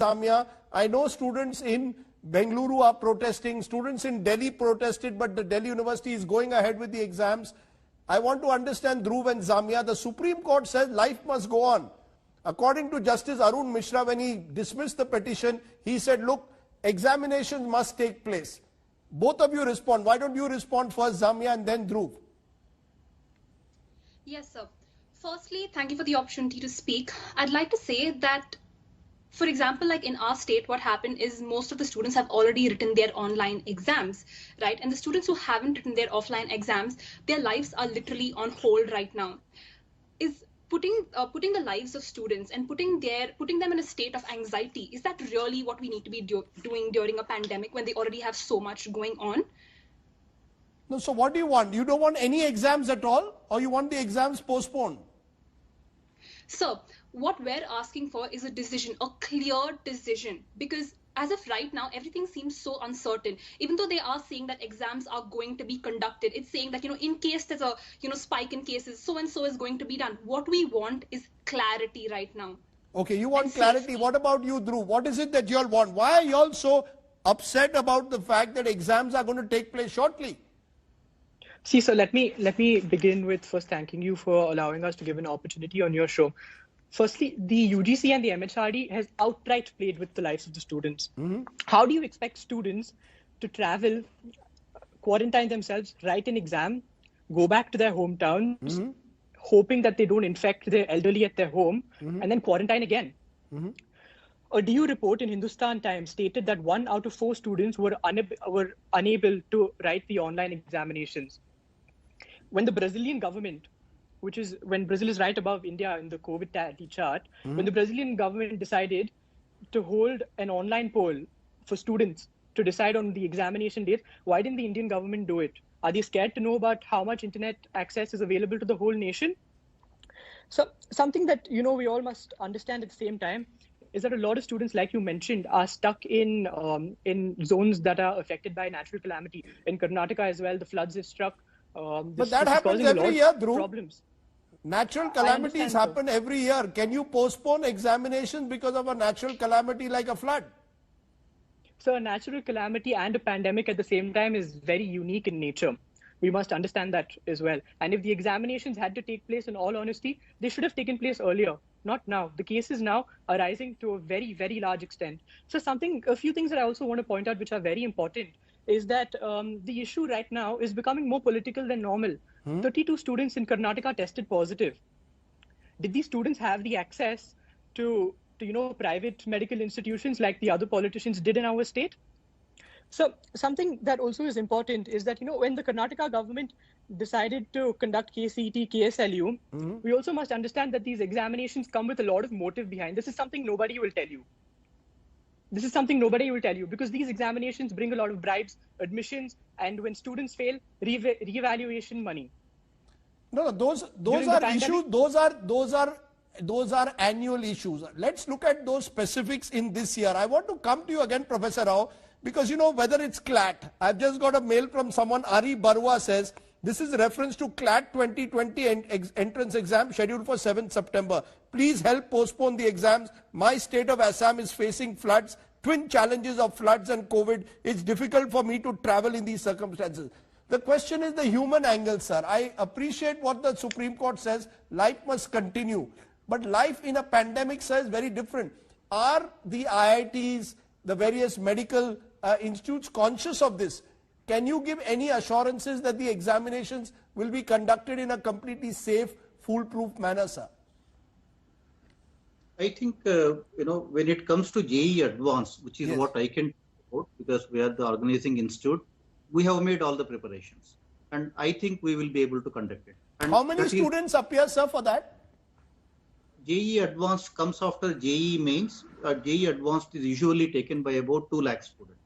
Zamia. I know students in Bengaluru are protesting, students in Delhi protested, but the Delhi University is going ahead with the exams. I want to understand, Dhruv and Zamia, the Supreme Court says life must go on. According to Justice Arun Mishra, when he dismissed the petition, he said, look, examinations must take place. Both of you respond. Why don't you respond first, Zamia, and then Dhruv? Yes, sir. Firstly, thank you for the opportunity to speak. I'd like to say that, for example, like in our state, what happened is most of the students have already written their online exams, right? And the students who haven't written their offline exams, their lives are literally on hold right now. Is putting the lives of students and putting them in a state of anxiety, is that really what we need to be doing during a pandemic when they already have so much going on? No, so what do you want? You don't want any exams at all, or you want the exams postponed? So what we're asking for is a decision, a clear decision, because as of right now, everything seems so uncertain. Even though they are saying that exams are going to be conducted, it's saying that, in case there's a, spike in cases, so and so is going to be done. What we want is clarity right now. Okay, you want clarity. What about you, Dhruv? What is it that you all want? Why are you all so upset about the fact that exams are going to take place shortly? See, so let me begin with first thanking you for allowing us to give an opportunity on your show. Firstly, the UGC and the MHRD has outright played with the lives of the students. Mm-hmm. How do you expect students to travel, quarantine themselves, write an exam, go back to their hometowns, mm-hmm. hoping that they don't infect their elderly at their home, mm-hmm. and then quarantine again? Mm-hmm. A DU report in Hindustan Times stated that 1 out of 4 students were unable to write the online examinations. When the Brazilian government, when Brazil is right above India in the COVID tally chart, mm-hmm. when the Brazilian government decided to hold an online poll for students to decide on the examination date, why didn't the Indian government do it? Are they scared to know about how much internet access is available to the whole nation? So something that, we all must understand at the same time is that a lot of students, like you mentioned, are stuck in zones that are affected by natural calamity. In Karnataka as well, the floods have struck. But that happens every year, Dhruv. Problems. Natural calamities happen every year. Can you postpone examinations because of a natural calamity like a flood? So a natural calamity and a pandemic at the same time is very unique in nature. We must understand that as well. And if the examinations had to take place, in all honesty, they should have taken place earlier, not now. The cases now are rising to a very, very large extent. So a few things that I also want to point out, which are very important, is that the issue right now is becoming more political than normal. 32 students in Karnataka tested positive. Did these students have the access to private medical institutions like the other politicians did in our state? So something that also is important is that, when the Karnataka government decided to conduct KCET, KSLU, we also must understand that these examinations come with a lot of motive behind. This is something nobody will tell you. Because these examinations bring a lot of bribes, admissions, and when students fail, reevaluation money. No, those are issues. Those are annual issues. Let's look at those specifics in this year. I want to come to you again, Professor Rao, because whether it's CLAT. I've just got a mail from someone, Ari Barua says, this is reference to CLAT 2020 entrance exam scheduled for 7th September. Please help postpone the exams. My state of Assam is facing floods, twin challenges of floods and COVID. It's difficult for me to travel in these circumstances. The question is the human angle, sir. I appreciate what the Supreme Court says, life must continue. But life in a pandemic, sir, is very different. Are the IITs, the various medical institutes conscious of this? Can you give any assurances that the examinations will be conducted in a completely safe, foolproof manner, sir? I think, when it comes to JEE Advanced, which is what I can report, because we are the organizing institute, we have made all the preparations. And I think we will be able to conduct it. And how many students appear, sir, for that? JEE Advanced comes after JEE Mains. JEE Advanced is usually taken by about 2 lakh students.